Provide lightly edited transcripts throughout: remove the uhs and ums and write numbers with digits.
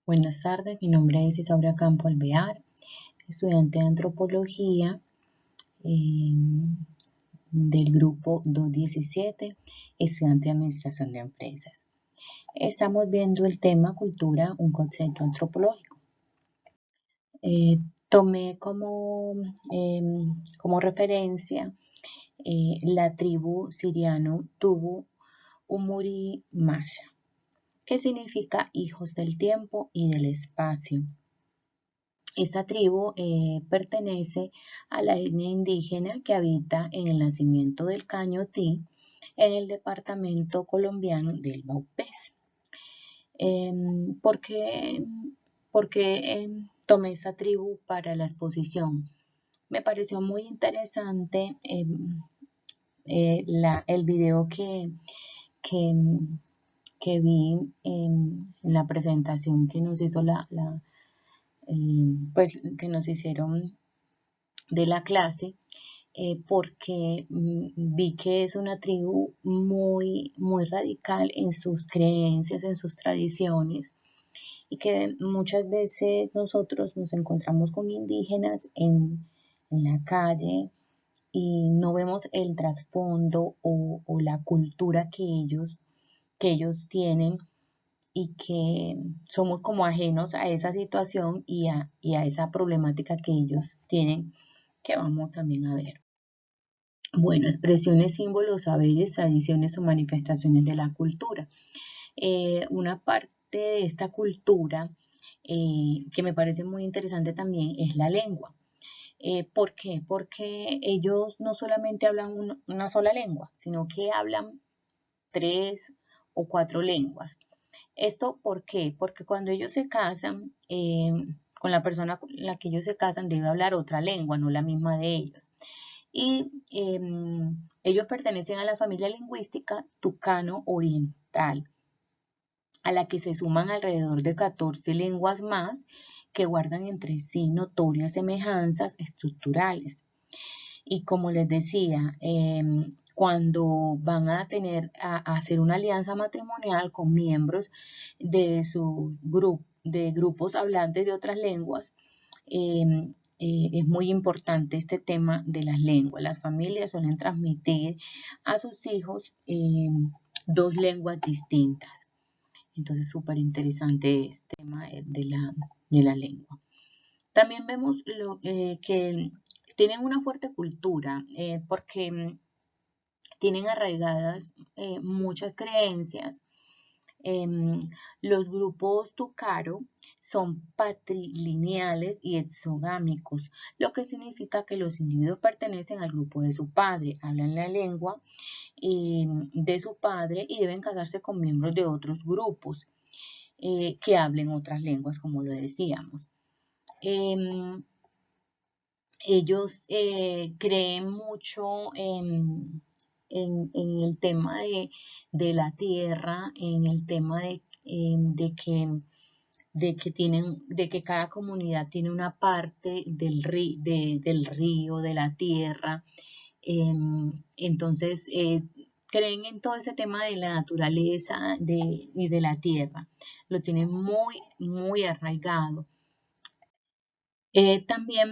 Buenas tardes, mi nombre es Isaura Campo Alvear, estudiante de Antropología eh, del grupo 217, estudiante de Administración de Empresas. Estamos viendo el tema cultura, un concepto antropológico. Tomé como referencia la tribu siriano Tubu Umuri Masha, que significa hijos del tiempo y del espacio. Esta tribu pertenece a la etnia indígena que habita en el nacimiento del Cañotí, en el departamento colombiano del Vaupés. ¿Por qué, tomé esa tribu para la exposición? Me pareció muy interesante el video que, que vi en la presentación que nos hizo pues que nos hicieron de la clase, porque vi que es una tribu muy radical en sus creencias, en sus tradiciones, y que muchas veces nosotros nos encontramos con indígenas en la calle y no vemos el trasfondo o la cultura que ellos tienen, y que somos como ajenos a esa situación y a esa problemática que ellos tienen, que vamos también a ver. Bueno, expresiones, símbolos, saberes, tradiciones o manifestaciones de la cultura. Una parte de esta cultura que me parece muy interesante también es la lengua. ¿Por qué? Porque ellos no solamente hablan una sola lengua, sino que hablan 3 o 4 lenguas. ¿Esto por qué? Porque cuando ellos se casan, con la persona con la que ellos se casan debe hablar otra lengua, no la misma de ellos. Y ellos pertenecen a la familia lingüística tucano oriental, a la que se suman alrededor de 14 lenguas más que guardan entre sí notorias semejanzas estructurales. Y como les decía, cuando van a hacer una alianza matrimonial con miembros de su de grupos hablantes de otras lenguas, es muy importante este tema de las lenguas. Las familias suelen transmitir a sus hijos 2 lenguas distintas. Entonces, súper interesante este tema de la lengua. También vemos que tienen una fuerte cultura, porque tienen arraigadas muchas creencias. Los grupos tucaro son patrilineales y exogámicos, lo que significa que los individuos pertenecen al grupo de su padre, hablan la lengua de su padre y deben casarse con miembros de otros grupos que hablen otras lenguas, como lo decíamos. Ellos creen mucho en el tema de la tierra, en el tema de que cada comunidad tiene una parte del río, de la tierra. Entonces, creen en todo ese tema de la naturaleza y de la tierra. Lo tienen muy arraigado. También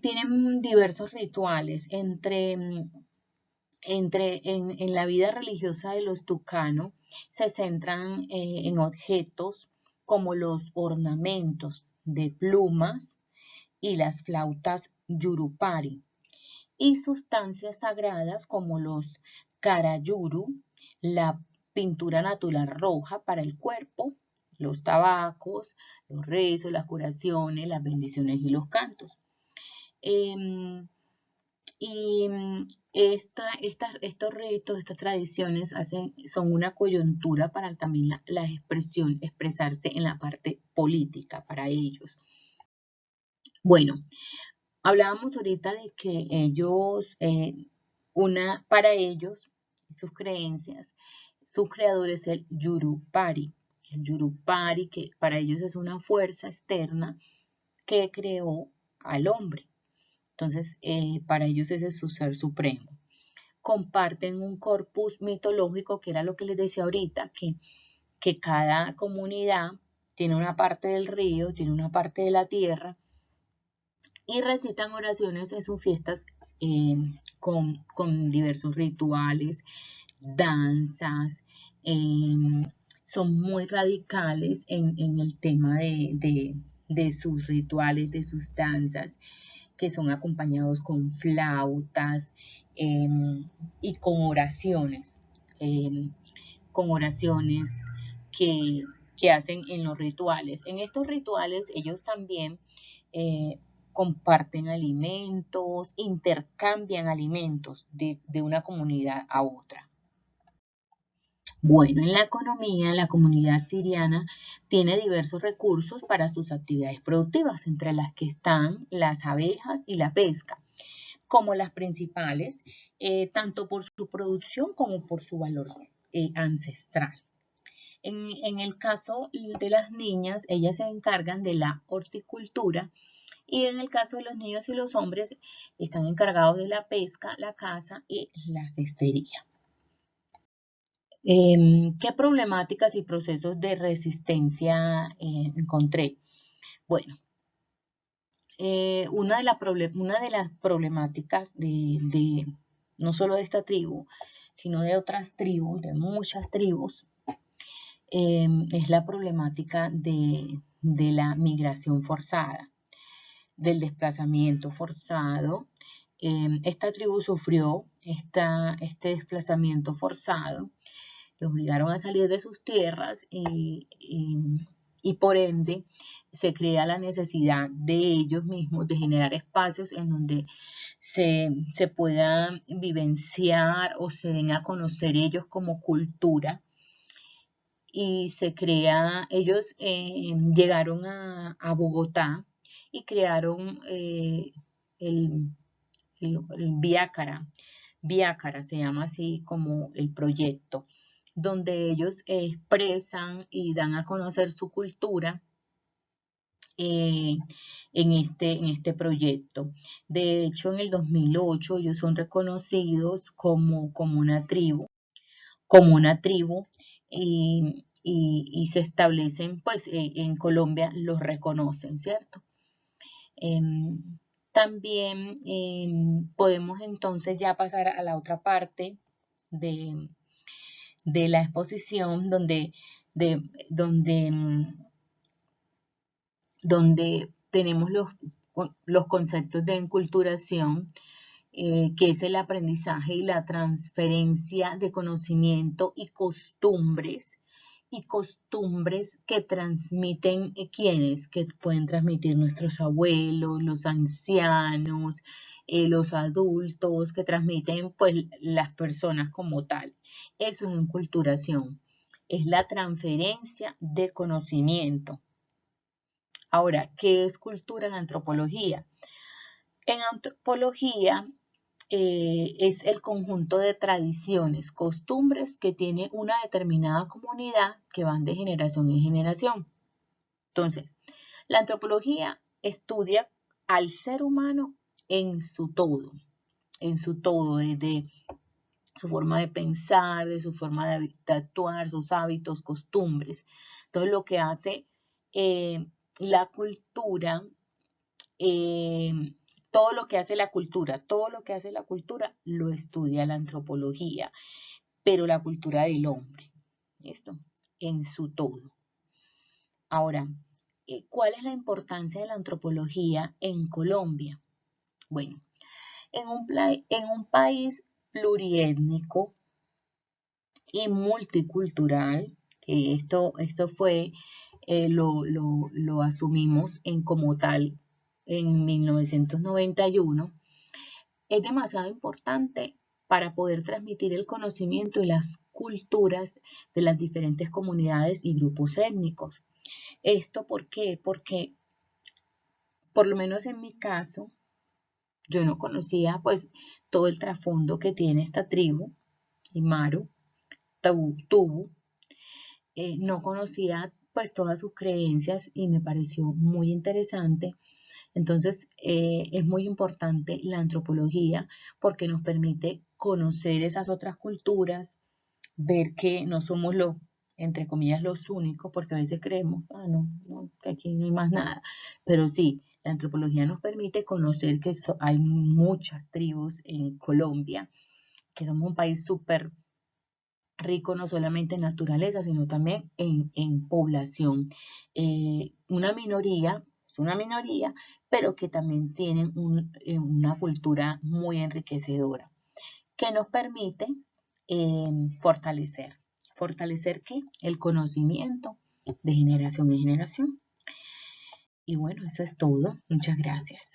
tienen diversos rituales en la vida religiosa de los tucano. Se centran en objetos como los ornamentos de plumas y las flautas yurupari, y sustancias sagradas como los carayuru, la pintura natural roja para el cuerpo, los tabacos, los rezos, las curaciones, las bendiciones y los cantos. Y estos ritos, estas tradiciones son una coyuntura para también la expresarse en la parte política para ellos. Bueno, hablábamos ahorita de que ellos, para ellos, sus creencias, su creador es el Yurupari. El Yurupari, que para ellos es una fuerza externa que creó al hombre. Entonces, para ellos ese es su ser supremo. Comparten un corpus mitológico, que era lo que les decía ahorita, que cada comunidad tiene una parte del río, tiene una parte de la tierra, y recitan oraciones en sus fiestas con diversos rituales, danzas, son muy radicales en el tema de sus rituales, de sus danzas, que son acompañados con flautas eh, y con oraciones que, que hacen en los rituales. En estos rituales ellos también eh, comparten alimentos, intercambian alimentos de una comunidad a otra. Bueno, en la economía, la comunidad siriana tiene diversos recursos para sus actividades productivas, entre las que están las abejas y la pesca, como las principales, tanto por su producción como por su valor ancestral. En el caso de las niñas, ellas se encargan de la horticultura, y en el caso de los niños y los hombres están encargados de la pesca, la caza y la cestería. ¿Qué problemáticas y procesos de resistencia encontré? Bueno, una de las problemáticas no solo de esta tribu, sino de otras tribus, de muchas tribus, es la problemática de la migración forzada, del desplazamiento forzado. Esta tribu sufrió este desplazamiento forzado, los obligaron a salir de sus tierras y por ende se crea la necesidad de ellos mismos de generar espacios en donde se pueda vivenciar o se den a conocer ellos como cultura, y ellos llegaron a Bogotá y crearon el, el Biácara se llama así como el proyecto, donde ellos expresan y dan a conocer su cultura eh, en este proyecto. De hecho, en el 2008 ellos son reconocidos como una tribu y se establecen, pues en Colombia los reconocen, ¿cierto? También podemos entonces ya pasar a la otra parte de, de la exposición de- donde, donde tenemos los conceptos de enculturación, que es el aprendizaje y la transferencia de conocimiento y costumbres que transmiten quienes, que pueden transmitir nuestros abuelos, los ancianos, los adultos, que transmiten pues las personas como tal. Eso es enculturación, es la transferencia de conocimiento. Ahora, ¿qué es cultura en antropología? En antropología es el conjunto de tradiciones, costumbres que tiene una determinada comunidad que van de generación en generación. Entonces, la antropología estudia al ser humano en su todo, desde su forma de pensar, de su forma de actuar, sus hábitos, costumbres. Entonces, lo que hace la cultura, eh, todo lo que hace la cultura lo estudia la antropología, pero la cultura del hombre, ¿listo? En su todo. Ahora, ¿cuál es la importancia de la antropología en Colombia? Bueno, en un país pluriétnico y multicultural, esto fue, lo asumimos como tal en 1991, es demasiado importante para poder transmitir el conocimiento y las culturas de las diferentes comunidades y grupos étnicos. ¿Esto por qué? Porque, por lo menos en mi caso, yo no conocía pues todo el trasfondo que tiene esta tribu, Imaru, Tubu, no conocía pues todas sus creencias y me pareció muy interesante. Entonces, es muy importante la antropología porque nos permite conocer esas otras culturas, ver que no somos entre comillas, los únicos, porque a veces creemos, no, que aquí no hay más nada. Pero sí, la antropología nos permite conocer que hay muchas tribus en Colombia, que somos un país súper rico no solamente en naturaleza, sino también en población. Es una minoría, pero que también tienen una cultura muy enriquecedora, que nos permite eh, fortalecer. ¿Fortalecer qué? El conocimiento de generación en generación. Y bueno, eso es todo. Muchas gracias.